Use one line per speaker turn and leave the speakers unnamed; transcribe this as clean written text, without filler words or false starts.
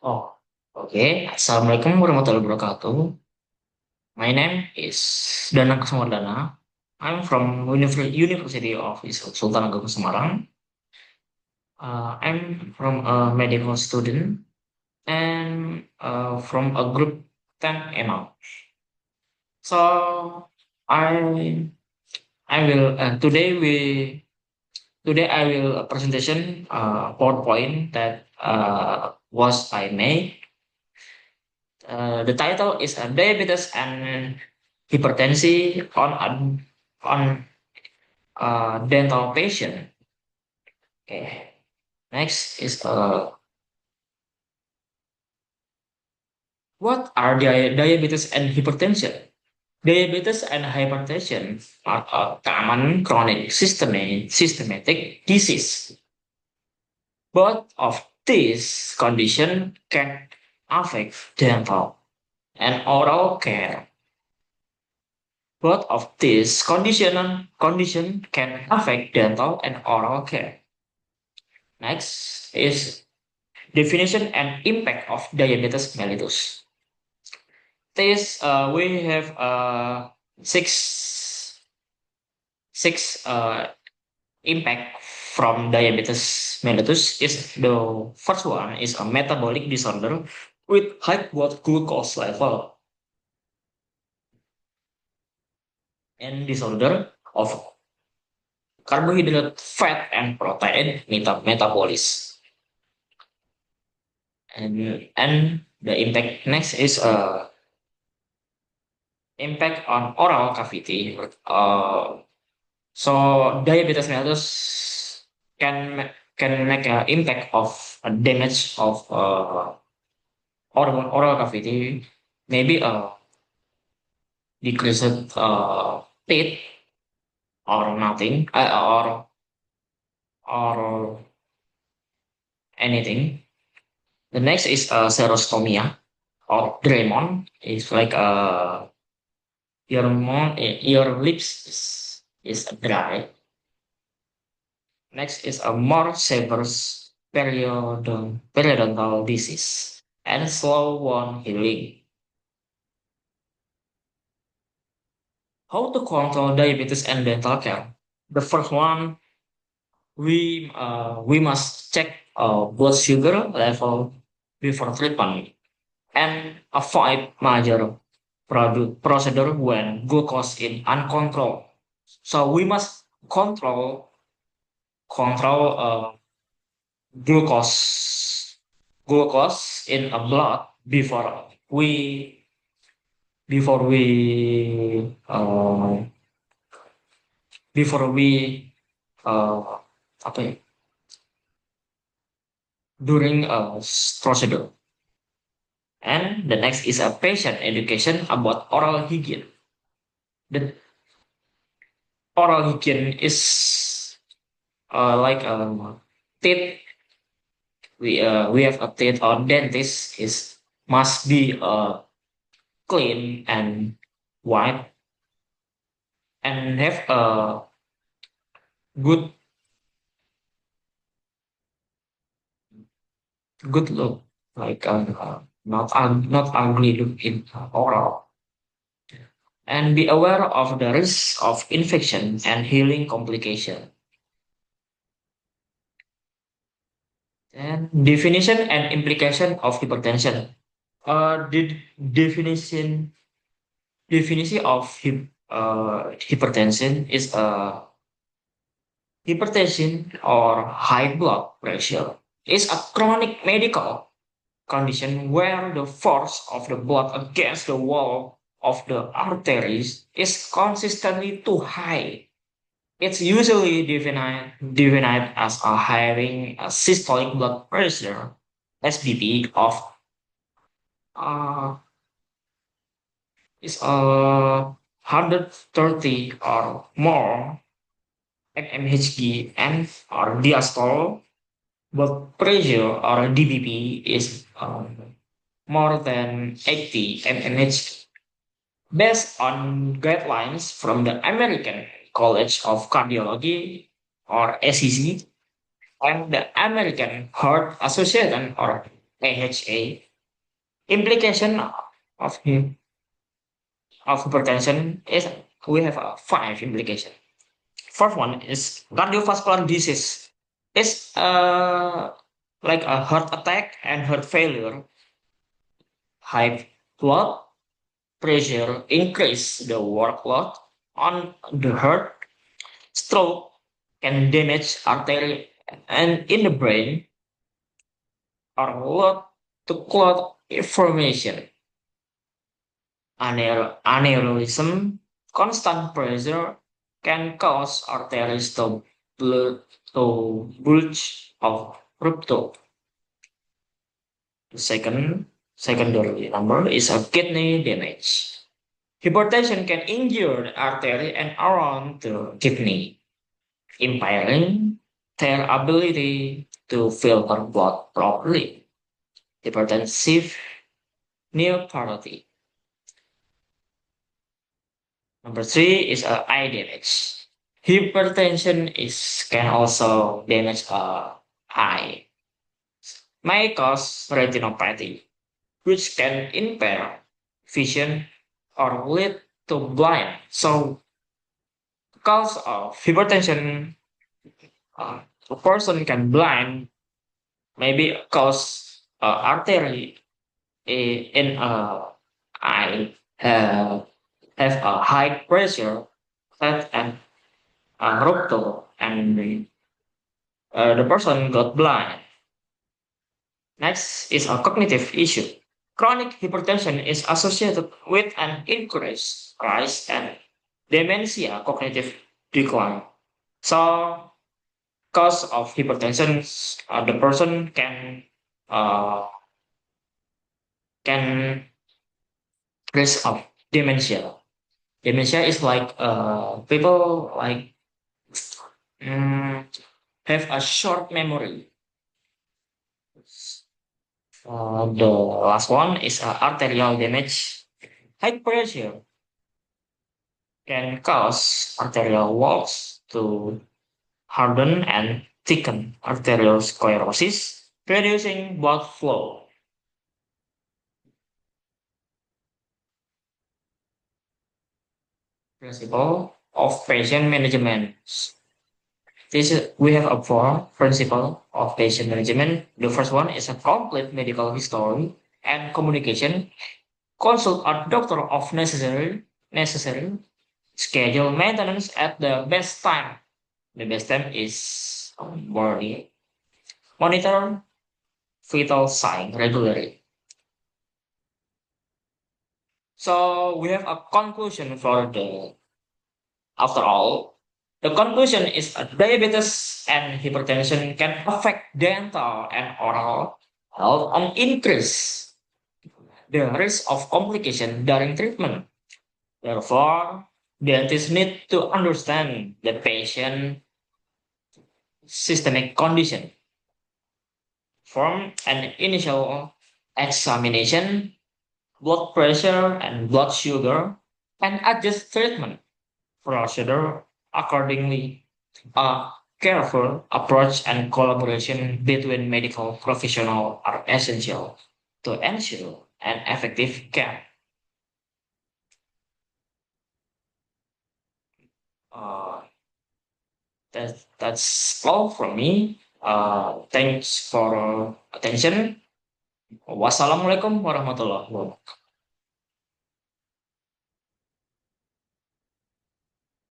Oh, oke. Assalamualaikum warahmatullahi wabarakatuh. My name is Danang Kusumardana. I'm from University of Sultan Ageng Semarang. I'm from a medical student and from a group 10 ML. So I I will today I will a presentation PowerPoint that was I made. The title is Diabetes and Hypertension on dental patient. Okay. Next is what are diabetes and hypertension? Diabetes and hypertension are a common chronic systematic disease. Both of these conditions can affect dental and oral care. Both of these condition can affect dental and oral care. Next is definition and impact of diabetes mellitus. This we have six impact from diabetes mellitus. Is the first one is a metabolic disorder with high blood glucose level and disorder of carbohydrate, fat, and protein metabolism. And the impact next is impact on oral cavity. So diabetes mellitus can make an impact of a damage of oral cavity, maybe a decreased teeth or nothing, or anything. The next is serostomia or Draymond. It's like your lips is dry. Next is a more severe periodontal disease and slow wound healing. How to control diabetes and dental care? The first one, we must check blood sugar level before treatment and avoid major procedure when glucose is uncontrolled. So we must control glucose in a blood before we apa ya, during a procedure. And the next is a patient education about oral hygiene. The oral hygiene is like teeth. We have a teeth or dentist is must be clean and white and have a good good look, like not ugly look in oral. And be aware of the risk of infection and healing complication. And definition and implication of hypertension. The definition of hypertension is hypertension or high blood pressure is a chronic medical condition where the force of the blood against the wall of the arteries is consistently too high. It's usually defined as a having a systolic blood pressure (SBP) of uh, is 130 or more mmHg, and or diastole blood pressure or DBP is more than 80 mmHg. Based on guidelines from the American College of Cardiology or ACC and the American Heart Association or AHA. Implication of hypertension is we have five implications. First one is cardiovascular disease. It's like a heart attack and heart failure. High blood pressure increase the workload on the heart. Stroke can damage artery and in the brain are lead to clot formation. Aneurysm, constant pressure can cause arteries to bulge or rupture. The secondary number is a kidney damage. Hypertension can injure the artery and around the kidney, impairing their ability to filter blood properly. Hypertensive neuropathy. Number three is eye damage. Hypertension can also damage eye. May cause retinopathy, which can impair vision or lead to blind. So, because of hypertension, a person can blind, maybe cause artery in eye have a high pressure that and rupture, and the person got blind. Next is a cognitive issue. Chronic hypertension is associated with an increased rise and dementia cognitive decline. So, cause of hypertension, the person uh, can risk of dementia. Dementia is like people like mm, have a short memory. The last one is arterial damage. High pressure can cause arterial walls to harden and thicken, arteriosclerosis, reducing blood flow. Principle of patient management. We have a four principle of patient management. The first one is a complete medical history and communication. Consult a doctor of necessary. Schedule maintenance at the best time. The best time is morning. Monitor vital sign regularly. So we have a conclusion for the after all. The conclusion is diabetes and hypertension can affect dental and oral health and increase the risk of complication during treatment. Therefore, dentists need to understand the patient systemic condition. From an initial examination, blood pressure and blood sugar, and adjust treatment procedure accordingly. A careful approach and collaboration between medical professionals are essential to ensure an effective care. Uh, that's all from me. Thanks for attention. Wassalamualaikum warahmatullahi wabarakatuh.